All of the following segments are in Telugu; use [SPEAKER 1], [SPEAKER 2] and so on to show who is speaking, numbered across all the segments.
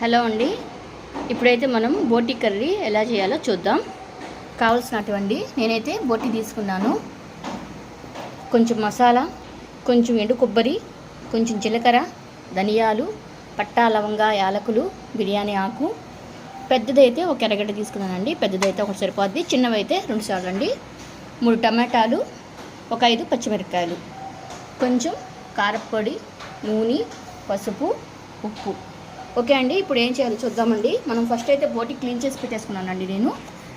[SPEAKER 1] హలో అండి. ఇప్పుడైతే మనం బోటి కర్రీ ఎలా చేయాలో చూద్దాం. కావాల్సినటువంటి నేనైతే బోటి తీసుకున్నాను. కొంచెం మసాలా, కొంచెం ఎండు కొబ్బరి, కొంచెం జీలకర్ర, ధనియాలు, పట్టా, లవంగా, యాలకులు, బిర్యానీ ఆకు. పెద్దదైతే ఒక ఎర్రగడ్డ తీసుకున్నానండి. పెద్దదైతే ఒకటి సరిపోద్ది, చిన్నవైతే 2 సార్లు అండి. 3 టమాటాలు, ఒక 5 పచ్చిమిరపకాయలు, కొంచెం కారపొడి, నూనె, పసుపు, ఉప్పు. ఓకే అండి, ఇప్పుడు ఏం చేయాలో చూద్దామండి. మనం ఫస్ట్ అయితే బోటి క్లీన్ చేసి పెట్టేసుకున్నానండి నేను.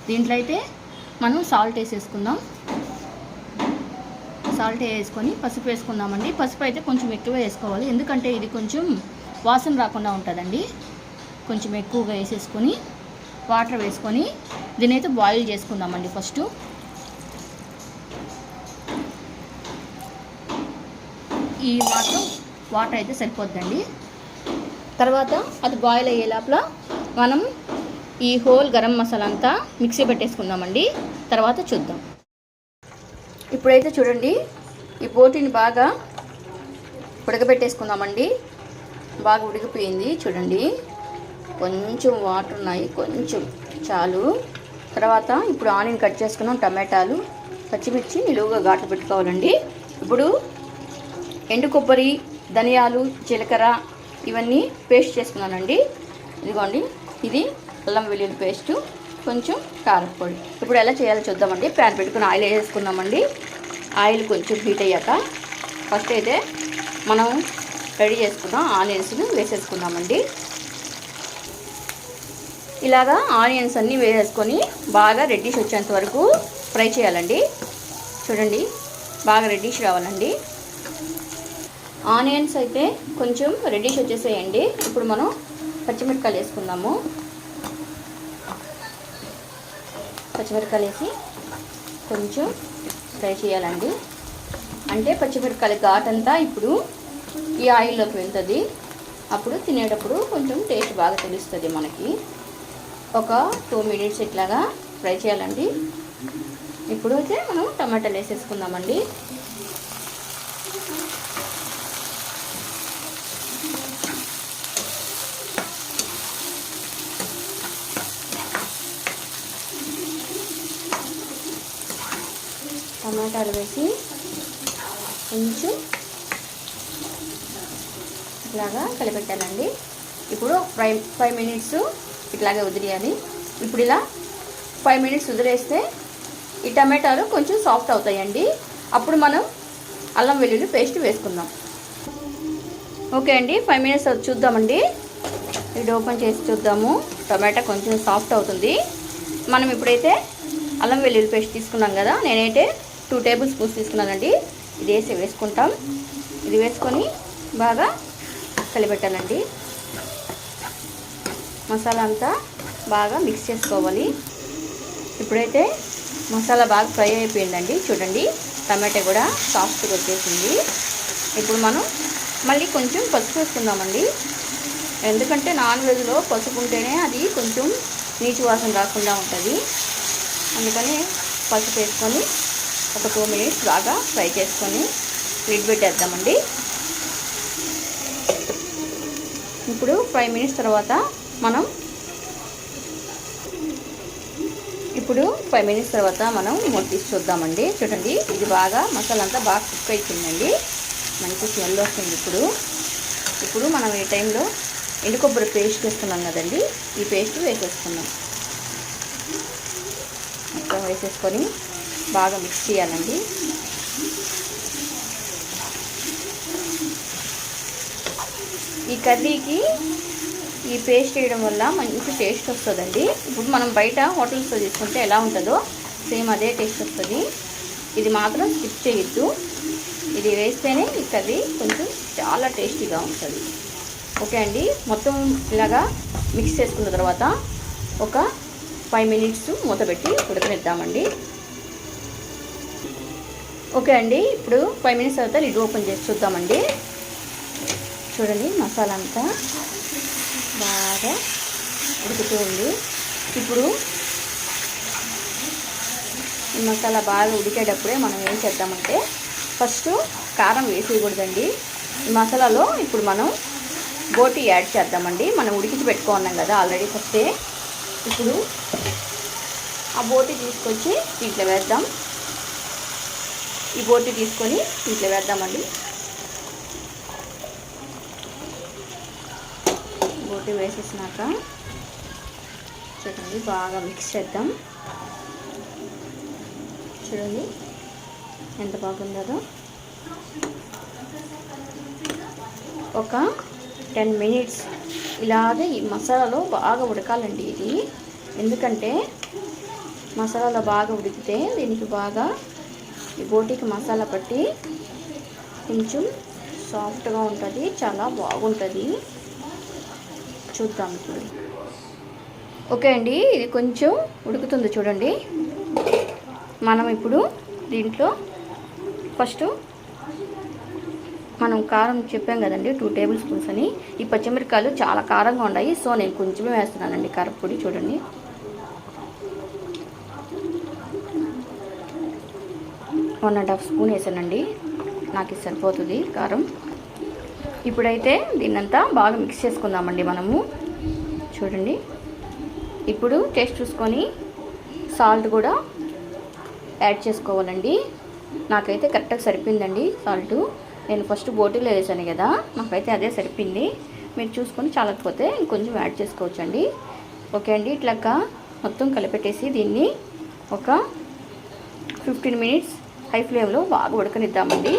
[SPEAKER 1] దీంట్లో అయితే మనం సాల్ట్ వేసేసుకుందాం. సాల్ట్ వేసుకొని పసుపు వేసుకుందామండి. పసుపు అయితే కొంచెం ఎక్కువ వేసుకోవాలి, ఎందుకంటే ఇది కొంచెం వాసన రాకుండా ఉంటుందండి. కొంచెం ఎక్కువగా వేసేసుకొని వాటర్ వేసుకొని దీని అయితే బాయిల్ చేసుకుందామండి. ఫస్ట్ ఈ వాటర్ అయితే సరిపోద్దండి. తర్వాత అది బాయిల్ అయ్యే లోపల మనం ఈ హోల్ గరం మసాలా అంతా మిక్సీ పెట్టేసుకుందామండి. తర్వాత చూద్దాం. ఇప్పుడైతే చూడండి, ఈ బోటిని బాగా ఉడకబెట్టేసుకుందామండి. బాగా ఉడికిపోయింది చూడండి. కొంచెం వాటర్ ఉన్నాయి, కొంచెం చాలు. తర్వాత ఇప్పుడు ఆనియన్ కట్ చేసుకున్నాం, టమాటాలు, పచ్చిమిర్చి నిలువుగా ఘాట్లు పెట్టుకోవాలండి. ఇప్పుడు ఎండు కొబ్బరి, ధనియాలు, జీలకర్ర ఇవన్నీ పేస్ట్ చేసుకున్నానండి. ఇదిగోండి, ఇది అల్లం వెల్లుల్లి పేస్టు, కొంచెం కారపొడి. ఇప్పుడు ఎలా చేయాలో చూద్దామండి. ప్యాన్ పెట్టుకుని ఆయిల్ వేసుకుందామండి. ఆయిల్ కొంచెం హీట్ అయ్యాక ఫస్ట్ అయితే మనం రెడీ చేసుకున్నాం ఆనియన్స్ని వేసేసుకుందామండి. ఇలాగా ఆనియన్స్ అన్నీ వేసేసుకొని బాగా రెడ్డిష్ వచ్చేంత వరకు ఫ్రై చేయాలండి. చూడండి, బాగా రెడ్డిష్ రావాలండి. ఆనియన్స్ అయితే కొంచెం రెడ్డిష్ వచ్చేసేయండి. ఇప్పుడు మనం పచ్చిమిరపకాయలు వేసుకుందాము. పచ్చిమిరపకాయలు వేసి కొంచెం ఫ్రై చేయాలండి. అంటే పచ్చిమిరపకాయల ఘాటంతా ఇప్పుడు ఈ ఆయిల్లోకి వెళ్తుంది. అప్పుడు తినేటప్పుడు కొంచెం టేస్ట్ బాగా తెలుస్తుంది మనకి. ఒక 2 మినిట్స్ ఇట్లాగా ఫ్రై చేయాలండి. ఇప్పుడు అయితే మనం టమాటాలు వేసేసుకుందామండి. టమాటాలు వేసి కొంచెం ఇట్లాగా కలిపెట్టాలండి. ఇప్పుడు 5 మినిట్స్ ఇట్లాగే వదిలేయాలి. ఇప్పుడు ఇలా 5 మినిట్స్ వదిలేస్తే ఈ టమాటాలు కొంచెం సాఫ్ట్ అవుతాయండి. అప్పుడు మనం అల్లం వెల్లుల్లి పేస్ట్ వేసుకుందాం. ఓకే అండి, 5 మినిట్స్ చూద్దామండి. ఇది ఓపెన్ చేసి చూద్దాము. టమాటా కొంచెం సాఫ్ట్ అవుతుంది. మనం ఇప్పుడైతే అల్లం వెల్లుల్లి పేస్ట్ తీసుకున్నాం కదా, నేనైతే 2 టేబుల్ స్పూన్స్ తీసుకున్నానండి. ఇది వేసుకుంటాం. ఇది వేసుకొని బాగా కలిపెట్టాలండి. మసాలా అంతా బాగా మిక్స్ చేసుకోవాలి. ఇప్పుడైతే మసాలా బాగా ఫ్రై అయిపోయిందండి. చూడండి, టమాటా కూడా సాఫ్ట్గా వచ్చేసింది. ఇప్పుడు మనం మళ్ళీ కొంచెం పసుపు వేసుకుందామండి. ఎందుకంటే నాన్ వెజ్లో పసుపు ఉంటేనే అది కొంచెం నీచు వాసన రాకుండా ఉంటుంది. అందుకని పసుపు వేసుకొని ఒక 2 మినిట్స్ బాగా ఫ్రై చేసుకొని లిడ్ పెట్టేద్దామండి. ఇప్పుడు 5 మినిట్స్ తర్వాత మనం మూత తీసి చూద్దామండి. చూడండి, ఇది బాగా మసాలా అంతా బాగా కుక్ అయిపోయిందండి. మంచి స్మెల్ వస్తుంది. ఇప్పుడు మనం ఈ టైంలో ఎండు కొబ్బరి పేస్ట్ వేస్తున్నాం కదండి, ఈ పేస్ట్ వేసేసుకున్నాం. మొత్తం వేసేసుకొని బాగా మిక్స్ చేయాలండి. ఈ కర్రీకి ఈ పేస్ట్ వేయడం వల్ల మంచి టేస్ట్ వస్తుందండి. ఇప్పుడు మనం బయట హోటల్స్లో తీసుకుంటే ఎలా ఉంటుందో సేమ్ అదే టేస్ట్ వస్తుంది. ఇది మాత్రం స్కిప్ చేయొద్దు. ఇది వేస్తేనే ఈ కర్రీ కొంచెం చాలా టేస్టీగా ఉంటుంది. ఓకే అండి, మొత్తం ఇలాగా మిక్స్ చేసుకున్న తర్వాత ఒక 5 మినిట్స్ మూత పెట్టి ఉడకనిద్దామండి. ఓకే అండి, ఇప్పుడు 5 మినిట్స్ తర్వాత లిడ్ ఓపెన్ చేసి చూద్దామండి. చూడండి, మసాలా అంతా బాగా ఉడుకుతూ ఉంది. ఇప్పుడు ఈ మసాలా బాగా ఉడికేటప్పుడే మనం ఏం చేద్దామంటే ఫస్ట్ కారం వేసేయకూడదండి. ఈ మసాలాలో ఇప్పుడు మనం బోటి యాడ్ చేద్దామండి. మనం ఉడికించి పెట్టుకున్నాం కదా ఆల్రెడీ ఫస్టే. ఇప్పుడు ఆ బోటి తీసుకొచ్చి దీంట్లో వేద్దాం. ఈ బోటి తీసుకొని దీంట్లో వేద్దామండి. బోటి వేసేసినాక చూడండి బాగా మిక్స్ చేద్దాం. చూడండి ఎంత బాగుందో. ఒక 10 మినిట్స్ ఇలాగే ఈ మసాలాలో బాగా ఉడకాలండి ఇది. ఎందుకంటే మసాలాలో బాగా ఉడికితే దీనికి బాగా ఈ బోటికి మసాలా పట్టి కొంచెం సాఫ్ట్గా ఉంటుంది, చాలా బాగుంటుంది. చూద్దాం ఇప్పుడు. ఓకే అండి, ఇది కొంచెం ఉడుకుతుంది చూడండి. మనం ఇప్పుడు దీంట్లో ఫస్ట్ మనం కారం చెప్పాం కదండి, 2 టేబుల్ స్పూన్స్ అని. ఈ పచ్చిమిరపకాయలు చాలా కారంగా ఉన్నాయి, సో నేను కొంచెమే వేస్తున్నానండి కారపొడి. చూడండి వన్ అండ్ హాఫ్ స్పూన్ వేసానండి, నాకు ఇది సరిపోతుంది కారం. ఇప్పుడైతే దీన్నంతా బాగా మిక్స్ చేసుకుందామండి మనము. చూడండి ఇప్పుడు టేస్ట్ చూసుకొని సాల్ట్ కూడా యాడ్ చేసుకోవాలండి. నాకైతే కరెక్ట్గా సరిపోయిందండి సాల్ట్. నేను ఫస్ట్ బోటీలో వేసాను కదా, నాకైతే అదే సరిపోయింది. మీరు చూసుకొని చాలకపోతే ఇంకొంచెం యాడ్ చేసుకోవచ్చండి. ఓకే అండి, ఇట్లాగా మొత్తం కలిపెట్టేసి దీన్ని ఒక 15 మినిట్స్ హై ఫ్లేమ్లో బాగా ఉడకనిద్దామండి.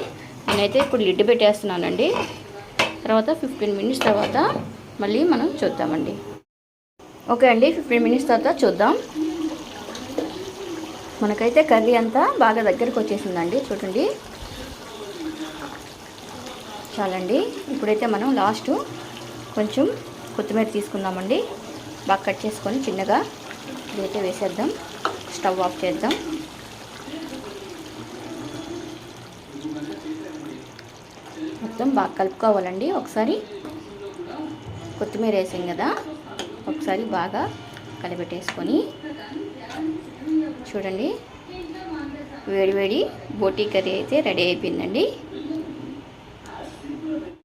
[SPEAKER 1] నేనైతే ఇప్పుడు లిడ్ పెట్టేస్తున్నానండి. తర్వాత 15 మినిట్స్ తర్వాత మళ్ళీ మనం చూద్దామండి. ఓకే అండి, 15 మినిట్స్ తర్వాత చూద్దాం. మనకైతే కర్రీ అంతా బాగా దగ్గరికి వచ్చేసిందండి. చూడండి చాలండి. ఇప్పుడైతే మనం లాస్ట్ కొంచెం కొత్తిమీర తీసుకుందామండి. బాగా కట్ చేసుకొని చిన్నగా ఇదైతే వేసేద్దాం. స్టవ్ ఆఫ్ చేద్దాం. మొత్తం బాగా కలుపుకోవాలండి. ఒకసారి కొత్తిమీర వేసాం కదా, ఒకసారి బాగా కలిపెట్టేసుకొని చూడండి వేడి వేడి బోటీ కర్రీ అయితే రెడీ అయిపోయిందండి.